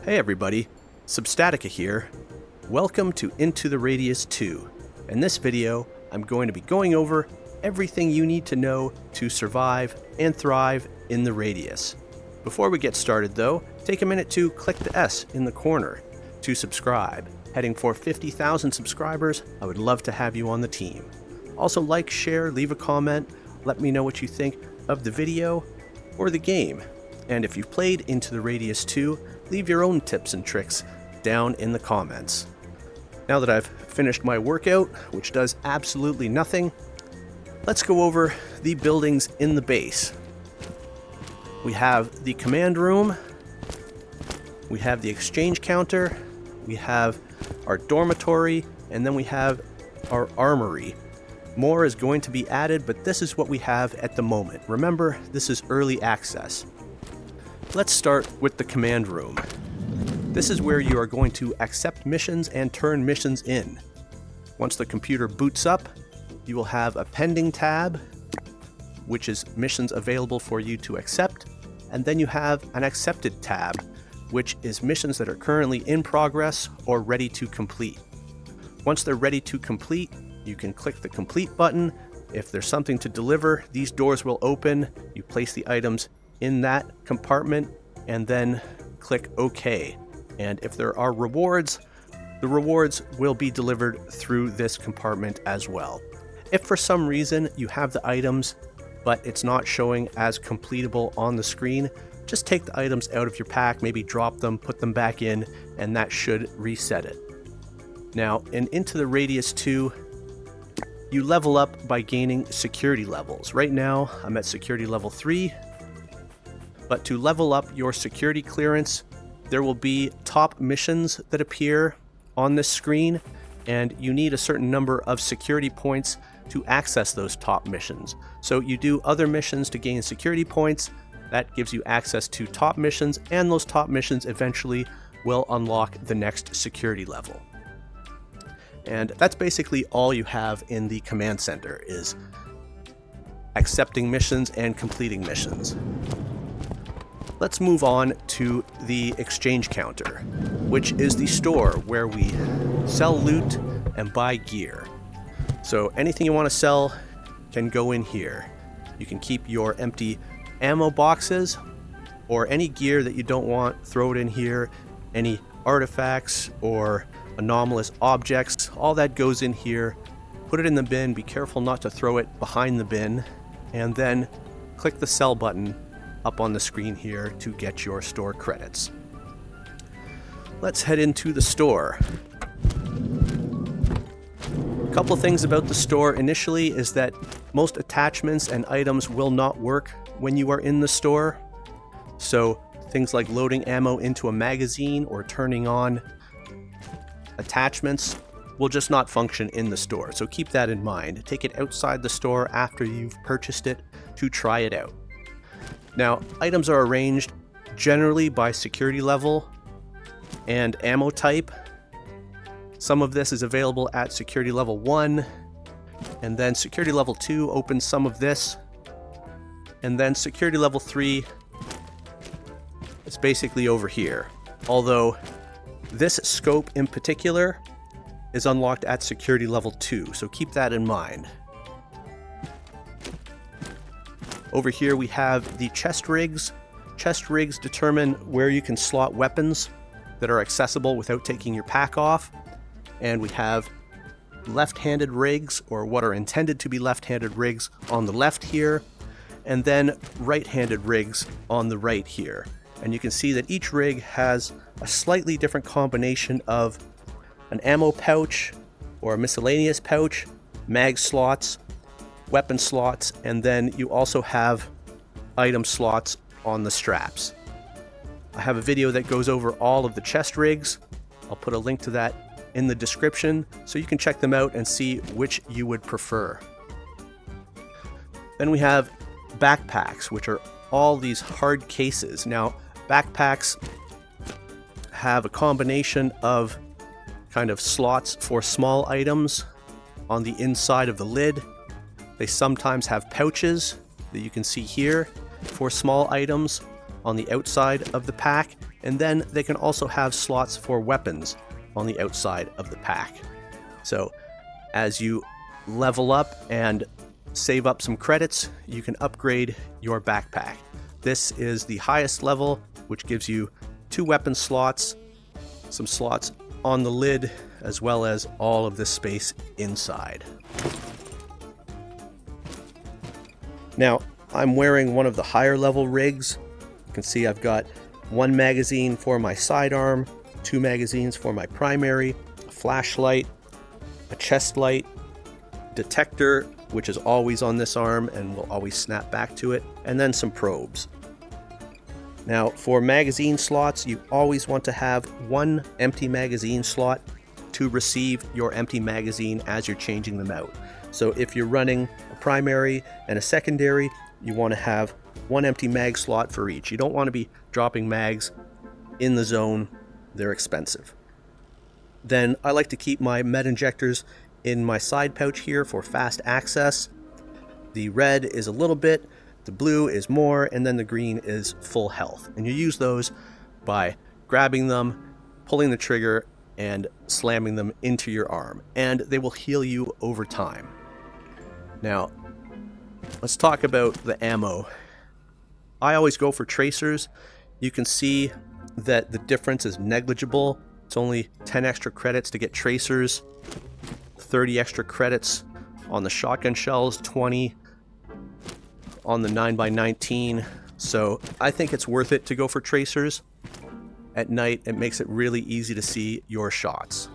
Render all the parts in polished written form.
Hey everybody, Substatica here. Welcome to Into the Radius 2. In this video, I'm going to be going over everything you need to know to survive and thrive in the Radius. Before we get started though, take a minute to click the S in the corner to subscribe. Heading for 50,000 subscribers, I would love to have you on the team. Also like, share, leave a comment, let me know what you think of the video or the game. And if you've played Into the Radius 2, leave your own tips and tricks down in the comments. Now that I've finished my workout, which does absolutely nothing, let's go over the buildings in the base. We have the command room, we have the exchange counter, we have our dormitory, and then we have our armory. More is going to be added, but this is what we have at the moment. Remember, this is early access. Let's start with the command room. This is where you are going to accept missions and turn missions in. Once the computer boots up, you will have a pending tab, which is missions available for you to accept, and then you have an accepted tab, which is missions that are currently in progress or ready to complete. Once they're ready to complete, you can click the complete button. If there's something to deliver, these doors will open. You place the items in that compartment and then click OK. And if there are rewards, the rewards will be delivered through this compartment as well. If for some reason you have the items but it's not showing as completable on the screen, just take the items out of your pack, maybe drop them, put them back in, and that should reset it. Now, Into the Radius 2, you level up by gaining security levels. Right now, I'm at security level 3, but to level up your security clearance, there will be top missions that appear on this screen, and you need a certain number of security points to access those top missions. So you do other missions to gain security points. That gives you access to top missions, and those top missions eventually will unlock the next security level. And that's basically all you have in the command center, is accepting missions and completing missions. Let's move on to the exchange counter, which is the store where we sell loot and buy gear. So anything you want to sell can go in here. You can keep your empty ammo boxes or any gear that you don't want, throw it in here. Any artifacts or anomalous objects, all that goes in here. Put it in the bin, be careful not to throw it behind the bin, and then click the sell button up on the screen here to get your store credits. Let's head into the store. A couple things about the store initially is that most attachments and items will not work when you are in the store. So things like loading ammo into a magazine or turning on attachments will just not function in the store. So keep that in mind. Take it outside the store after you've purchased it to try it out. Now, items are arranged generally by security level and ammo type. Some of this is available at security level 1, and then security level 2 opens some of this, and then security level 3 is basically over here. Although this scope in particular is unlocked at security level 2, so keep that in mind. Over here we have the chest rigs. Chest rigs determine where you can slot weapons that are accessible without taking your pack off. And we have left-handed rigs, or what are intended to be left-handed rigs, on the left here, and then right-handed rigs on the right here. And you can see that each rig has a slightly different combination of an ammo pouch or a miscellaneous pouch, mag slots, weapon slots, and then you also have item slots on the straps. I have a video that goes over all of the chest rigs. I'll put a link to that in the description so you can check them out and see which you would prefer. Then we have backpacks, which are all these hard cases. Now, backpacks have a combination of kind of slots for small items on the inside of the lid. They sometimes have pouches that you can see here for small items on the outside of the pack, And then they can also have slots for weapons on the outside of the pack. So as you level up and save up some credits, you can upgrade your backpack. This is the highest level, which gives you 2 weapon slots, some slots on the lid, as well as all of this space inside. Now, I'm wearing one of the higher level rigs. You can see I've got 1 magazine for my sidearm, 2 magazines for my primary, a flashlight, a chest light, detector, which is always on this arm and will always snap back to it, and then some probes. Now, for magazine slots, you always want to have 1 empty magazine slot to receive your empty magazine as you're changing them out. So if you're running a primary and a secondary, you want to have 1 empty mag slot for each. You don't want to be dropping mags in the zone. They're expensive. Then I like to keep my med injectors in my side pouch here for fast access. The red is a little bit, the blue is more, and then the green is full health. And you use those by grabbing them, pulling the trigger, and slamming them into your arm. And they will heal you over time. Now, let's talk about the ammo. I always go for tracers. You can see that the difference is negligible. It's only 10 extra credits to get tracers, 30 extra credits on the shotgun shells, 20 on the 9x19. So I think it's worth it to go for tracers. At night, it makes it really easy to see your shots.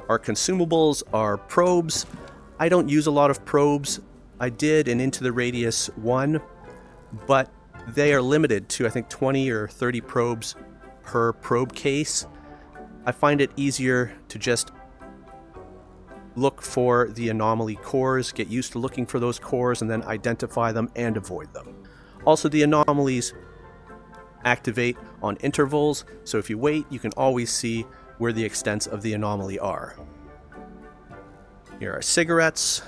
Our consumables are probes. I don't use a lot of probes. I did in Into the Radius 1, but they are limited to, I think, 20 or 30 probes per probe case. I find it easier to just look for the anomaly cores, get used to looking for those cores, and then identify them and avoid them. Also, the anomalies activate on intervals, so if you wait, you can always see where the extents of the anomaly are. Here are cigarettes.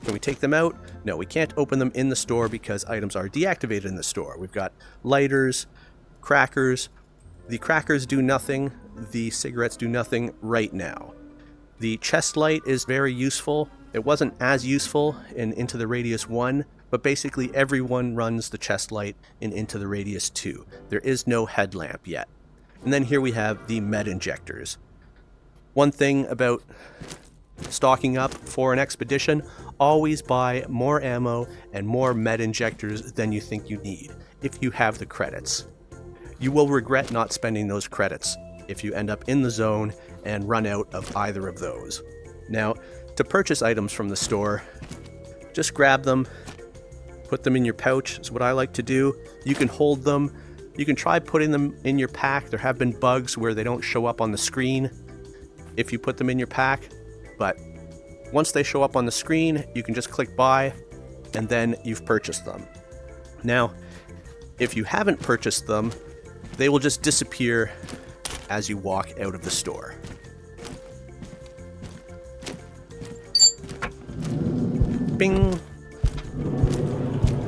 Can we take them out? No, we can't open them in the store because items are deactivated in the store. We've got lighters, crackers. The crackers do nothing. The cigarettes do nothing right now. The chest light is very useful. It wasn't as useful in Into the Radius 1, but basically everyone runs the chest light in Into the Radius 2. There is no headlamp yet. And then here we have the med injectors. One thing about stocking up for an expedition, always buy more ammo and more med injectors than you think you need, if you have the credits. You will regret not spending those credits if you end up in the zone and run out of either of those. Now, to purchase items from the store, just grab them, put them in your pouch, is what I like to do. You can hold them. You can try putting them in your pack. There have been bugs where they don't show up on the screen if you put them in your pack, but once they show up on the screen, you can just click buy, and then you've purchased them. Now, if you haven't purchased them, they will just disappear as you walk out of the store. Bing!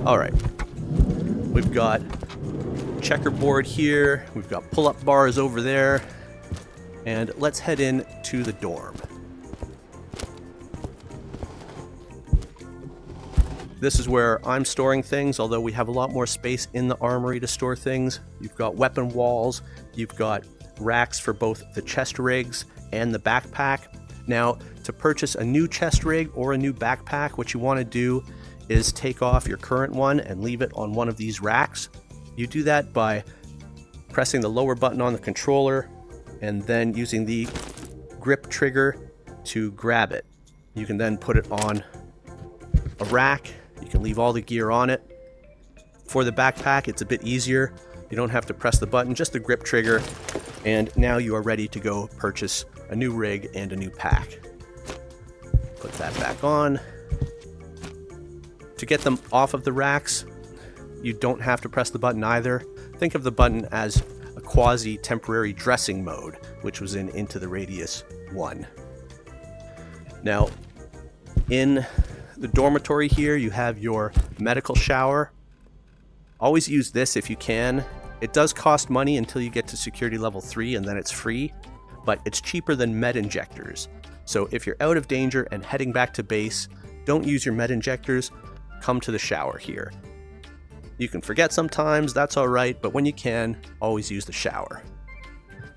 Alright, we've got checkerboard here, we've got pull-up bars over there, and let's head in to the dorm. This is where I'm storing things, although we have a lot more space in the armory to store things. You've got weapon walls, you've got racks for both the chest rigs and the backpack. Now, to purchase a new chest rig or a new backpack, what you want to do is take off your current one and leave it on one of these racks. You do that by pressing the lower button on the controller and then using the grip trigger to grab it. You can then put it on a rack. You can leave all the gear on it. For the backpack, it's a bit easier. You don't have to press the button, just the grip trigger, and now you are ready to go purchase a new rig and a new pack. Put that back on. To get them off of the racks, you don't have to press the button either. Think of the button as a quasi-temporary dressing mode, which was in Into the Radius 1. Now, in the dormitory here, you have your medical shower. Always use this if you can. It does cost money until you get to security level 3 and then it's free, but it's cheaper than med injectors. So if you're out of danger and heading back to base, don't use your med injectors, come to the shower here. You can forget sometimes, that's alright, but when you can, always use the shower.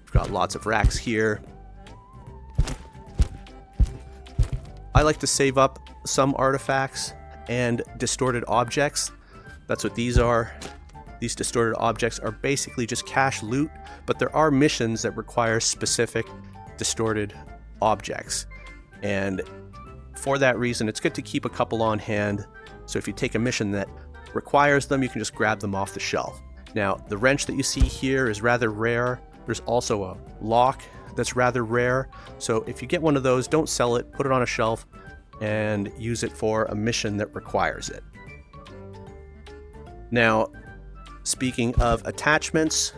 We've got lots of racks here. I like to save up some artifacts and distorted objects. That's what these are. These distorted objects are basically just cache loot, but there are missions that require specific distorted objects. And for that reason, it's good to keep a couple on hand. So if you take a mission that requires them, you can just grab them off the shelf. Now, the wrench that you see here is rather rare. There's also a lock that's rather rare. So if you get one of those, don't sell it, put it on a shelf and use it for a mission that requires it. Now, speaking of attachments,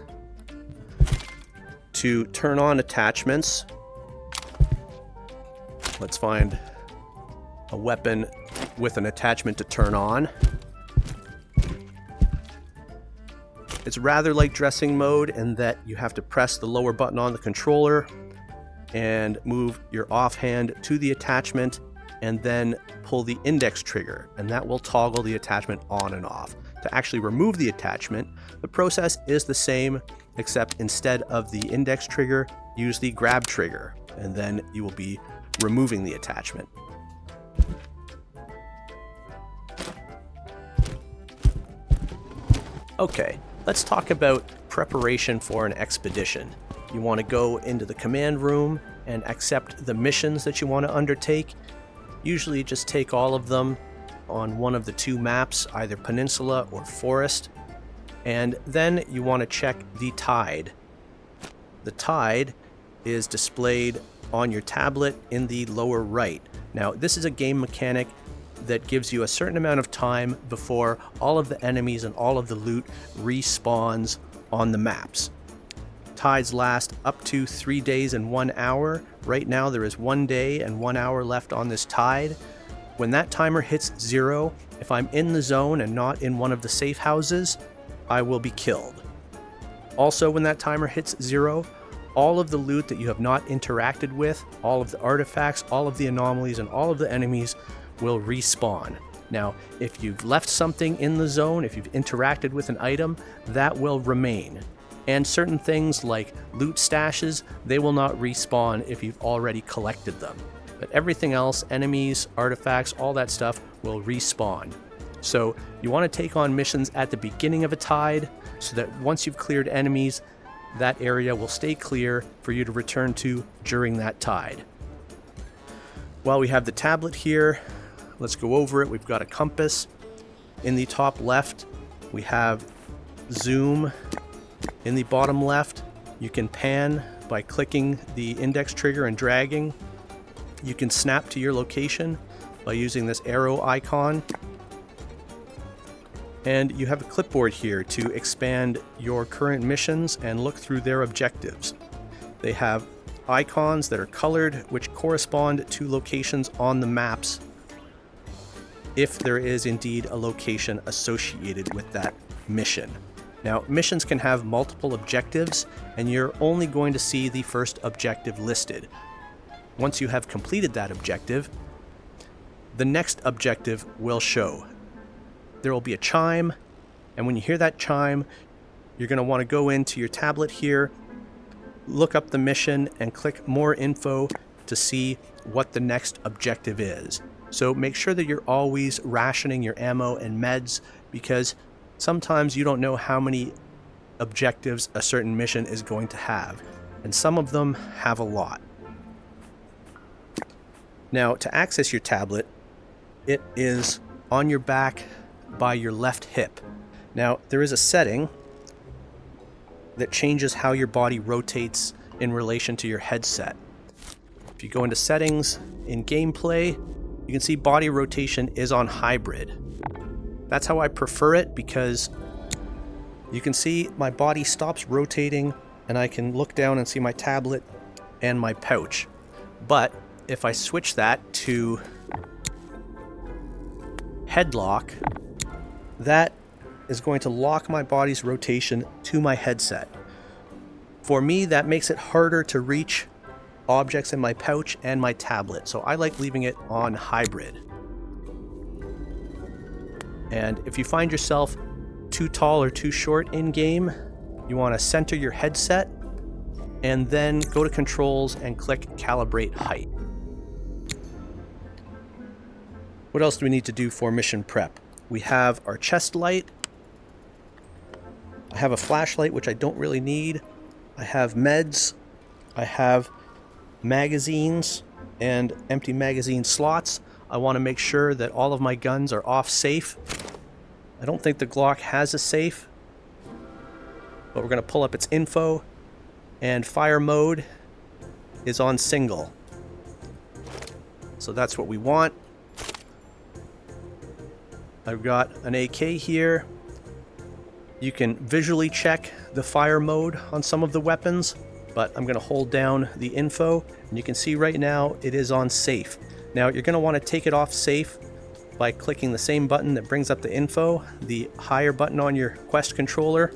to turn on attachments, let's find a weapon with an attachment to turn on. It's rather like dressing mode in that you have to press the lower button on the controller and move your offhand to the attachment and then pull the index trigger, and that will toggle the attachment on and off. To actually remove the attachment, the process is the same, except instead of the index trigger, use the grab trigger, and then you will be removing the attachment. Okay, let's talk about preparation for an expedition. You want to go into the command room and accept the missions that you want to undertake. Usually just take all of them on one of the two maps, either peninsula or forest. And then you want to check the tide. The tide is displayed on your tablet in the lower right. Now, this is a game mechanic that gives you a certain amount of time before all of the enemies and all of the loot respawns on the maps. Tides last up to 3 days and 1 hour. Right now there is 1 day and 1 hour left on this tide. When that timer hits 0, if I'm in the zone and not in one of the safe houses, I will be killed. Also, when that timer hits 0, all of the loot that you have not interacted with, all of the artifacts, all of the anomalies, and all of the enemies will respawn. Now, if you've left something in the zone, if you've interacted with an item, that will remain. And certain things like loot stashes, they will not respawn if you've already collected them. But everything else, enemies, artifacts, all that stuff will respawn. So you want to take on missions at the beginning of a tide so that once you've cleared enemies, that area will stay clear for you to return to during that tide. While we have the tablet here, let's go over it. We've got a compass. In the top left, we have zoom. In the bottom left, you can pan by clicking the index trigger and dragging. You can snap to your location by using this arrow icon. And you have a clipboard here to expand your current missions and look through their objectives. They have icons that are colored, which correspond to locations on the maps, if there is indeed a location associated with that mission. Now, missions can have multiple objectives, and you're only going to see the first objective listed. Once you have completed that objective, the next objective will show. There will be a chime, and when you hear that chime, you're going to want to go into your tablet here, look up the mission, and click more info to see what the next objective is. So make sure that you're always rationing your ammo and meds, because sometimes you don't know how many objectives a certain mission is going to have, and some of them have a lot. Now, to access your tablet, it is on your back by your left hip. Now, there is a setting that changes how your body rotates in relation to your headset. If you go into settings in gameplay, you can see body rotation is on hybrid. That's how I prefer it, because you can see my body stops rotating and I can look down and see my tablet and my pouch. But if I switch that to headlock, that is going to lock my body's rotation to my headset. For me, that makes it harder to reach objects in my pouch and my tablet, so I like leaving it on hybrid. And if you find yourself too tall or too short in game, you want to center your headset and then go to controls and click calibrate height. What else do we need to do for mission prep? We have our chest light. I have a flashlight, which I don't really need. I have meds. I have magazines and empty magazine slots. I want to make sure that all of my guns are off safe. I don't think the Glock has a safe, but we're going to pull up its info, and fire mode is on single. So that's what we want. I've got an AK here. You can visually check the fire mode on some of the weapons, but I'm going to hold down the info, and you can see right now it is on safe. Now you're going to want to take it off safe by clicking the same button that brings up the info, the higher button on your Quest controller,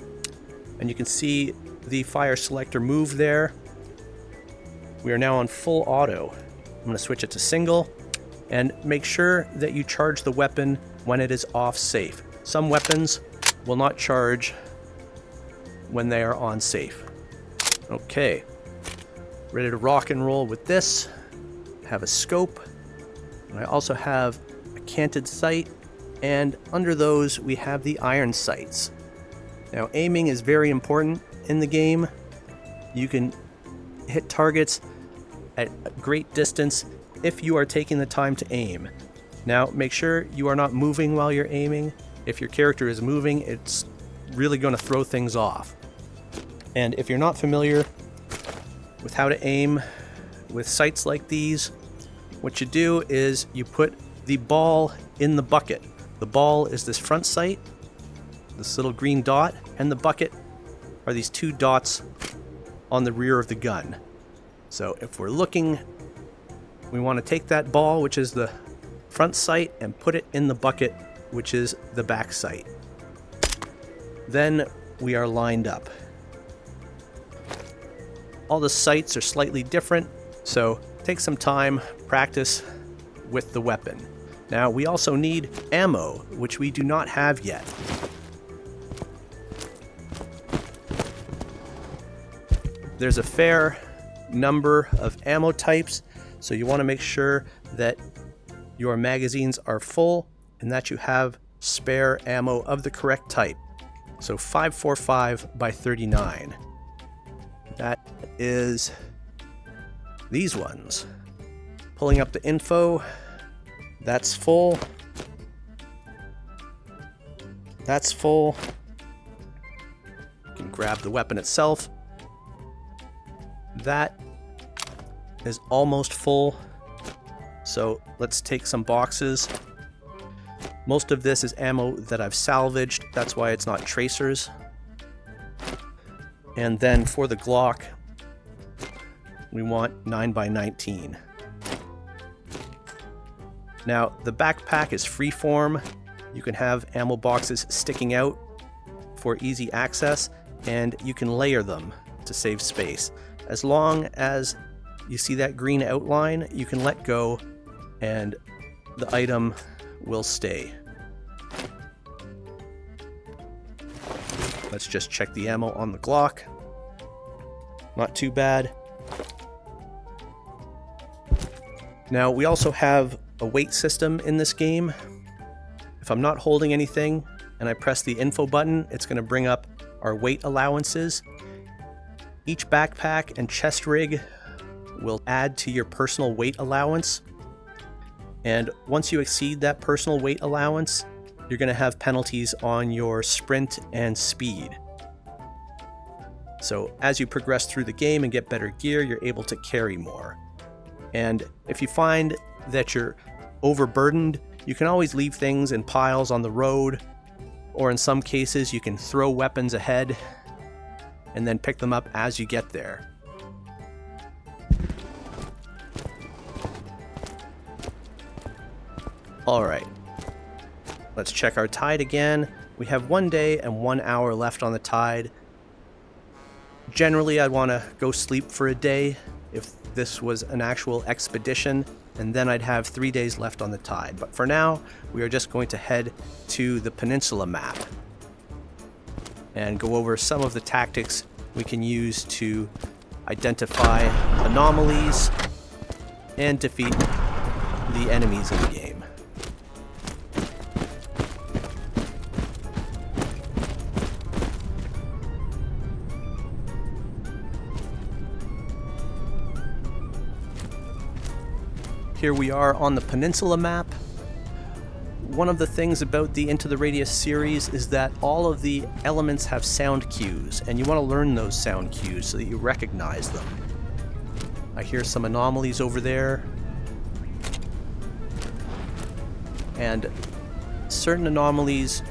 and you can see the fire selector move there. We are now on full auto. I'm going to switch it to single, and make sure that you charge the weapon when it is off safe. Some weapons will not charge when they are on safe. Okay, ready to rock and roll with this. I have a scope, and I also have a canted sight, and under those we have the iron sights. Now aiming is very important in the game. You can hit targets at a great distance if you are taking the time to aim. Now make sure you are not moving while you're aiming. If your character is moving, it's really going to throw things off. And if you're not familiar with how to aim with sights like these, what you do is you put the ball in the bucket. The ball is this front sight, this little green dot, and the bucket are these two dots on the rear of the gun. So if we're looking, we want to take that ball, which is the front sight, and put it in the bucket, which is the back sight. Then we are lined up. All the sights are slightly different, so take some time, practice with the weapon. Now we also need ammo, which we do not have yet. There's a fair number of ammo types, so you want to make sure that your magazines are full and that you have spare ammo of the correct type. So 545 by 39. That is these ones. Pulling up the info. That's full. That's full. You can grab the weapon itself. That is almost full. So let's take some boxes. Most of this is ammo that I've salvaged. That's why it's not tracers. And then for the Glock, we want 9x19. Now, the backpack is freeform. You can have ammo boxes sticking out for easy access, and you can layer them to save space. As long as you see that green outline, you can let go and the item will stay. Let's just check the ammo on the Glock. Not too bad. Now, we also have a weight system in this game. If I'm not holding anything and I press the info button, it's going to bring up our weight allowances. Each backpack and chest rig will add to your personal weight allowance. And once you exceed that personal weight allowance, you're going to have penalties on your sprint and speed. So as you progress through the game and get better gear, you're able to carry more. And if you find that you're overburdened, you can always leave things in piles on the road, or in some cases you can throw weapons ahead and then pick them up as you get there. Alright, let's check our tide again. We have 1 day and 1 hour left on the tide. Generally, I'd want to go sleep for a day if this was an actual expedition, and then I'd have 3 days left on the tide. But for now, we are just going to head to the peninsula map and go over some of the tactics we can use to identify anomalies and defeat the enemies in the game. Here we are on the peninsula map. One of the things about the Into the Radius series is that all of the elements have sound cues, and you want to learn those sound cues so that you recognize them. I hear some anomalies over there, and certain anomalies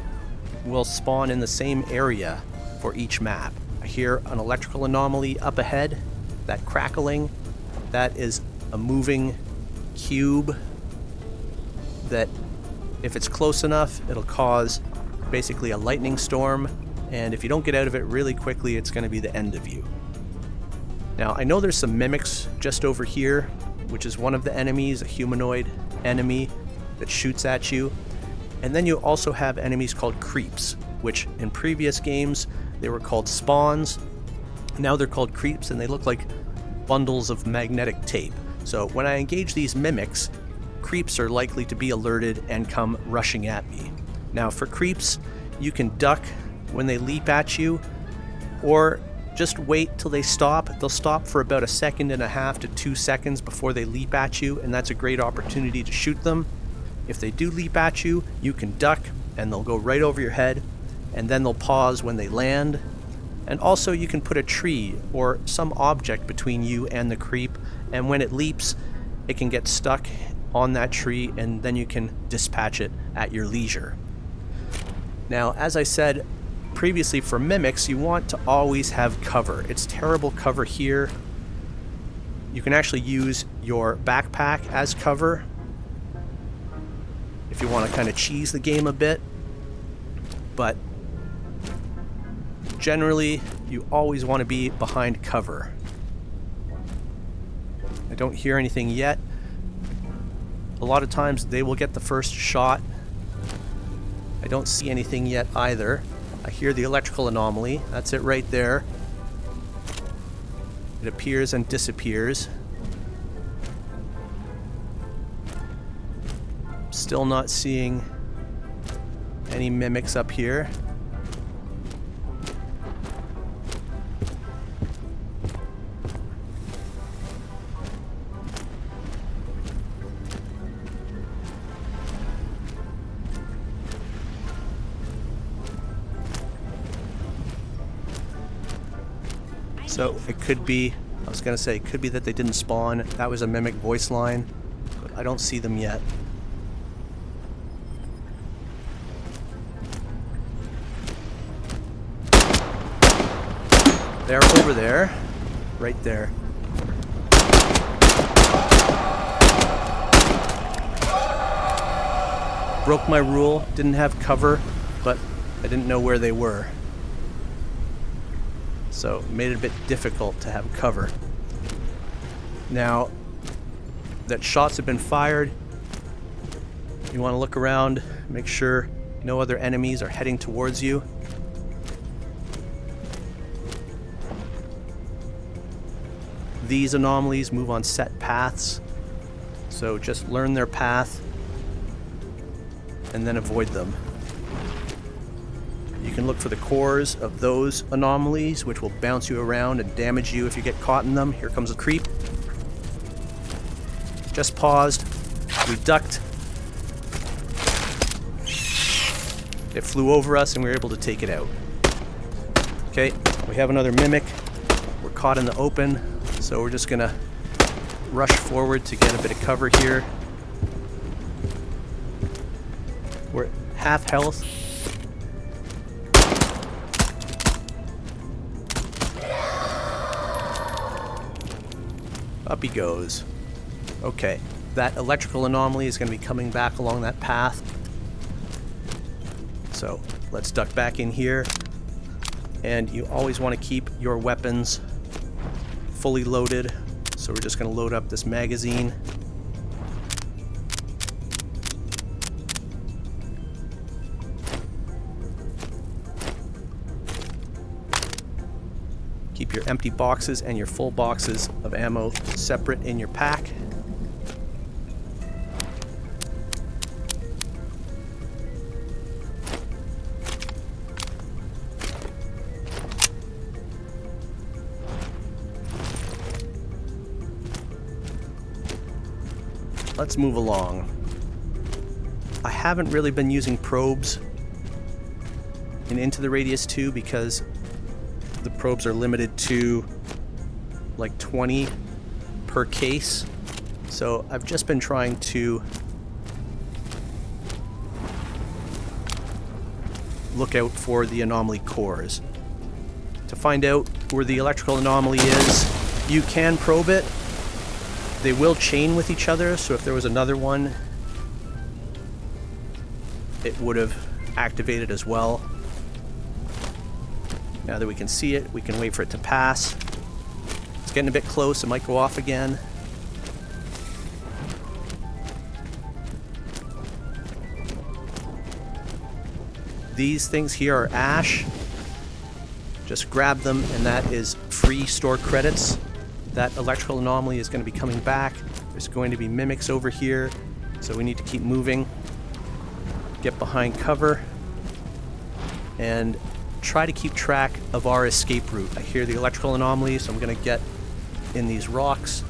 will spawn in the same area for each map. I hear an electrical anomaly up ahead. That crackling, that is a moving cube that, if it's close enough, it'll cause basically a lightning storm, and if you don't get out of it really quickly, it's going to be the end of you. Now, I know there's some mimics just over here, which is one of the enemies, a humanoid enemy that shoots at you. And then you also have enemies called creeps, which in previous games they were called spawns. Now they're called creeps, and they look like bundles of magnetic tape. So when I engage these mimics, creeps are likely to be alerted and come rushing at me. Now for creeps, you can duck when they leap at you, or just wait till they stop. They'll stop for about 1.5 to 2 seconds before they leap at you, and that's a great opportunity to shoot them. If they do leap at you, you can duck and they'll go right over your head, and then they'll pause when they land. And also you can put a tree or some object between you and the creep, and when it leaps, it can get stuck on that tree, and then you can dispatch it at your leisure. Now, as I said previously, for mimics, you want to always have cover. It's terrible cover here. You can actually use your backpack as cover if you want to kind of cheese the game a bit, but generally you always want to be behind cover. I don't hear anything yet. A lot of times they will get the first shot. I don't see anything yet either. I hear the electrical anomaly. That's it right there. It appears and disappears. Still not seeing any mimics up here. So it could be, I was going to say, it could be that they didn't spawn. That was a mimic voice line, but I don't see them yet. They're over there, right there. Broke my rule, didn't have cover, but I didn't know where they were. So it made it a bit difficult to have cover. Now that shots have been fired, you want to look around, make sure no other enemies are heading towards you. These anomalies move on set paths, so just learn their path and then avoid them. You can look for the cores of those anomalies, which will bounce you around and damage you if you get caught in them. Here comes a creep. Just paused. We ducked. It flew over us and we were able to take it out. Okay, we have another mimic. We're caught in the open, so we're just gonna rush forward to get a bit of cover here. We're at half health. Up he goes. Okay, that electrical anomaly is going to be coming back along that path. So let's duck back in here. And you always want to keep your weapons fully loaded. So we're just going to load up this magazine. Keep your empty boxes and your full boxes of ammo separate in your pack. Let's move along. I haven't really been using probes in Into the Radius 2 because the probes are limited to like 20 per case. So I've just been trying to look out for the anomaly cores. To find out where the electrical anomaly is, you can probe it. They will chain with each other, so if there was another one, it would have activated as well. Now that we can see it, we can wait for it to pass. It's getting a bit close, it might go off again. These things here are ash. Just grab them, and that is free store credits. That electrical anomaly is going to be coming back. There's going to be mimics over here, so we need to keep moving. Get behind cover and try to keep track of our escape route. I hear the electrical anomaly, so I'm going to get in these rocks.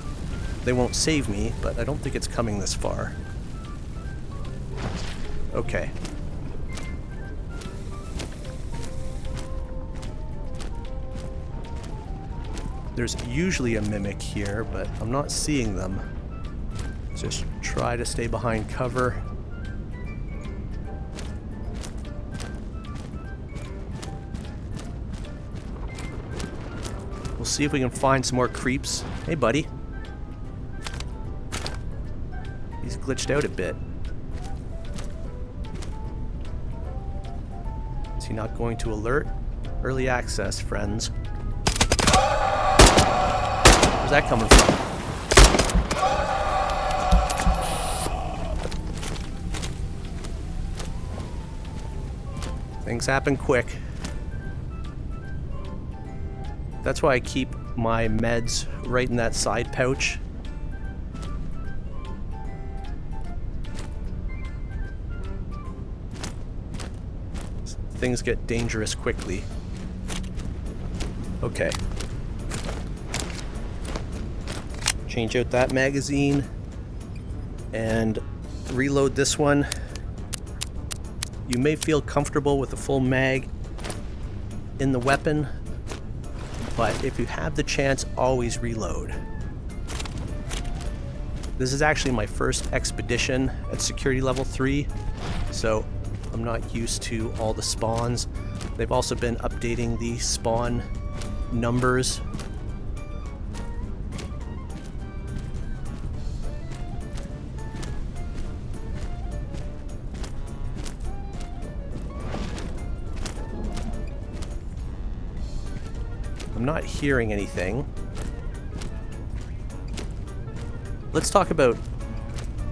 They won't save me, but I don't think it's coming this far. Okay. There's usually a mimic here, but I'm not seeing them. Just try to stay behind cover. We'll see if we can find some more creeps. Hey, buddy. He's glitched out a bit. Is he not going to alert? Early access, friends. Where's that coming from? Things happen quick. That's why I keep my meds right in that side pouch. Things get dangerous quickly. Okay. Change out that magazine and reload this one. You may feel comfortable with a full mag in the weapon, but if you have the chance, always reload. This is actually my first expedition at security level 3, so I'm not used to all the spawns. They've also been updating the spawn numbers. I'm not hearing anything. Let's talk about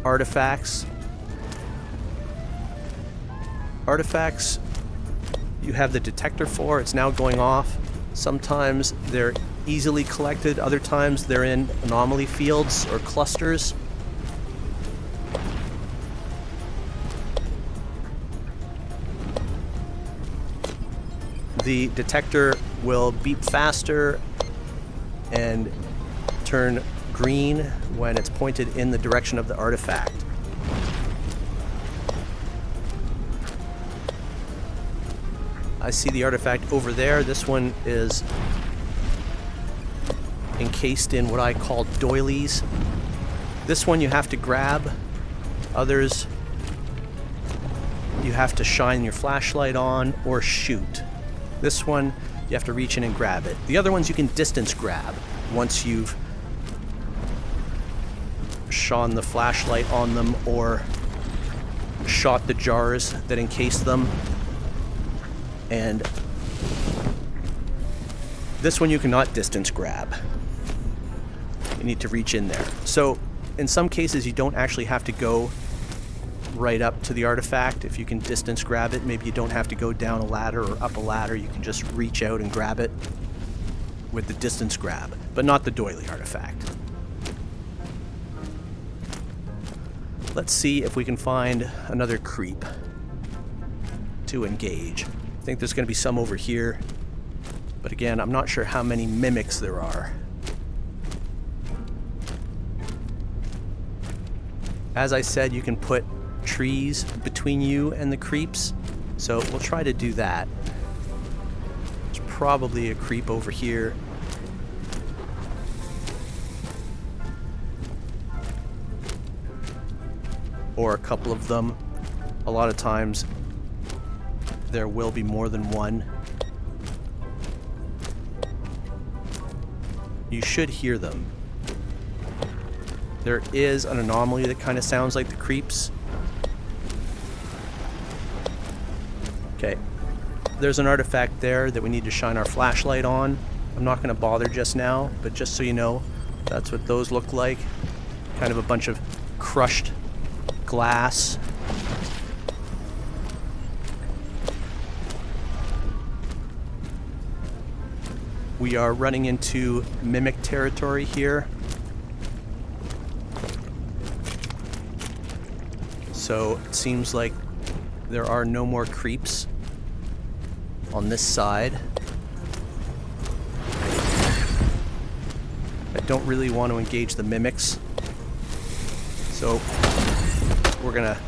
artifacts. Artifacts, you have the detector for. It's now going off. Sometimes they're easily collected, other times they're in anomaly fields or clusters. The detector will beep faster and turn green when it's pointed in the direction of the artifact. I see the artifact over there. This one is encased in what I call doilies. This one you have to grab. Others you have to shine your flashlight on or shoot. This one you have to reach in and grab it. The other ones you can distance grab once you've shone the flashlight on them or shot the jars that encase them. And this one you cannot distance grab. You need to reach in there. So in some cases you don't actually have to go right up to the artifact. If you can distance grab it, maybe you don't have to go down a ladder or up a ladder. You can just reach out and grab it with the distance grab, but not the doily artifact. Let's see if we can find another creep to engage. I think there's going to be some over here, but again, I'm not sure how many mimics there are. As I said, you can put trees between you and the creeps, so we'll try to do that. There's probably a creep over here. Or a couple of them. A lot of times there will be more than one. You should hear them. There is an anomaly that kind of sounds like the creeps. Okay, there's an artifact there that we need to shine our flashlight on. I'm not going to bother just now, but just so you know, that's what those look like. Kind of a bunch of crushed glass. We are running into mimic territory here. So it seems like there are no more creeps on this side. I don't really want to engage the mimics, so we're gonna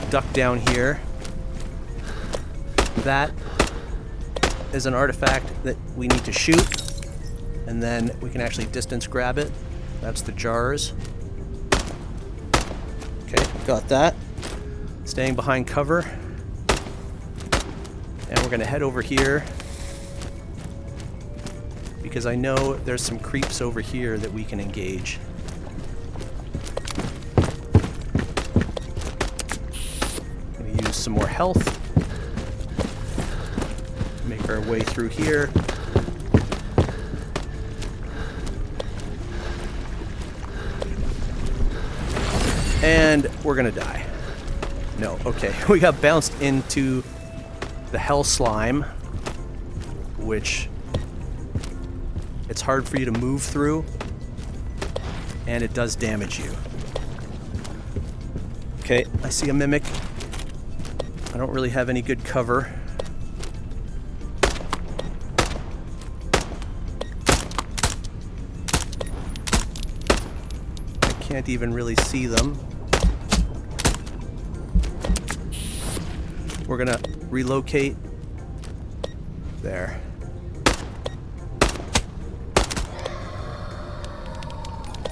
duck down here. That is an artifact that we need to shoot, and then we can actually distance grab it. That's the jars. Okay, got that. Staying behind cover. And we're gonna head over here because I know there's some creeps over here that we can engage. I'm gonna use some more health. Make our way through here. And we're gonna die. No, okay. We got bounced into the hell slime, which it's hard for you to move through, and it does damage you. Okay, I see a mimic. I don't really have any good cover. I can't even really see them. We're gonna relocate. There.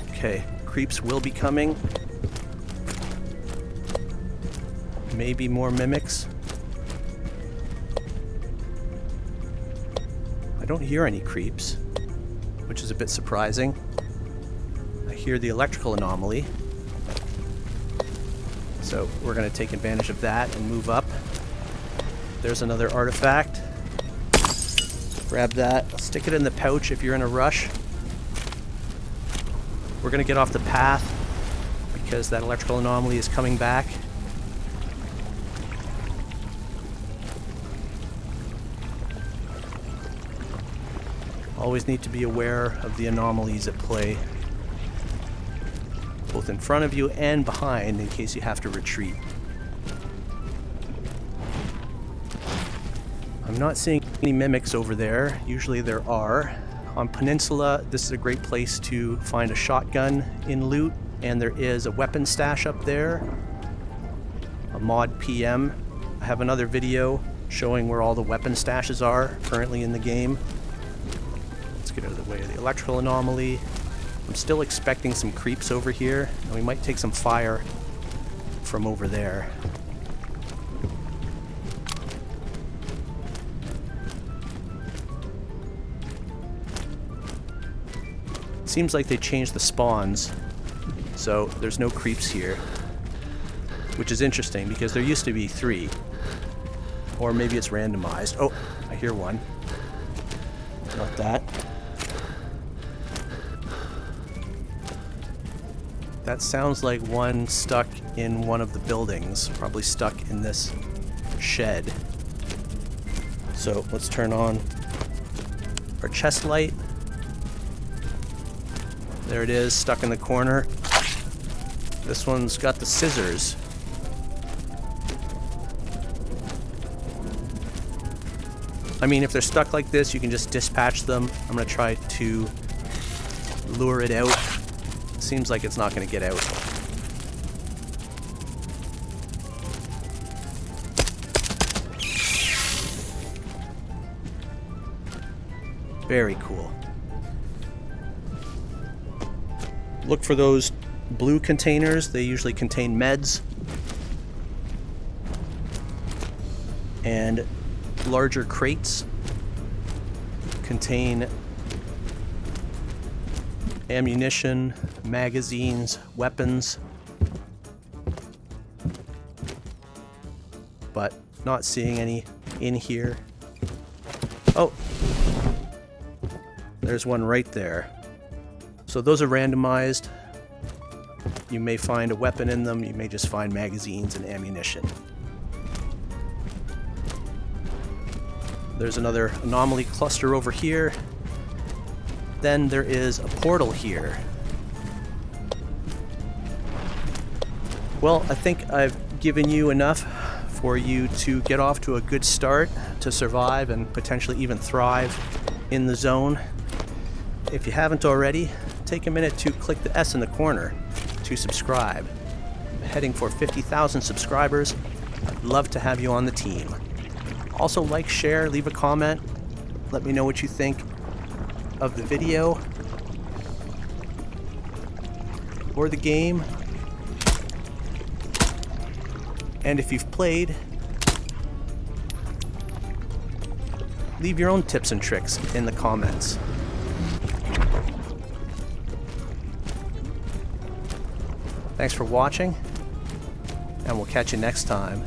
Okay, creeps will be coming. Maybe more mimics. I don't hear any creeps, which is a bit surprising. I hear the electrical anomaly. So we're gonna take advantage of that and move up. There's another artifact. Grab that. Stick it in the pouch if you're in a rush. We're going to get off the path because that electrical anomaly is coming back. Always need to be aware of the anomalies at play, both in front of you and behind, in case you have to retreat. I'm not seeing any mimics over there. Usually there are. On Peninsula, this is a great place to find a shotgun in loot, and there is a weapon stash up there, a mod PM. I have another video showing where all the weapon stashes are currently in the game. Let's get out of the way of the electrical anomaly. I'm still expecting some creeps over here, and we might take some fire from over there. Seems like they changed the spawns, so there's no creeps here, which is interesting because there used to be 3. Or maybe it's randomized. Oh, I hear one. Not that. That sounds like one stuck in one of the buildings. Probably stuck in this shed. So let's turn on our chest light. There it is, stuck in the corner. This one's got the scissors. I mean, if they're stuck like this, you can just dispatch them. I'm gonna try to lure it out. Seems like it's not gonna get out. Very cool. Look for those blue containers. They usually contain meds. And larger crates contain ammunition, magazines, weapons. But not seeing any in here. Oh! There's one right there. So those are randomized. You may find a weapon in them, you may just find magazines and ammunition. There's another anomaly cluster over here. Then there is a portal here. Well, I think I've given you enough for you to get off to a good start, to survive and potentially even thrive in the zone. If you haven't already, take a minute to click the S in the corner to subscribe. I'm heading for 50,000 subscribers. I'd love to have you on the team. Also, like, share, leave a comment. Let me know what you think of the video or the game. And if you've played, leave your own tips and tricks in the comments. Thanks for watching, and we'll catch you next time.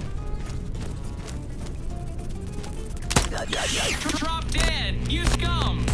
Drop dead, you scum!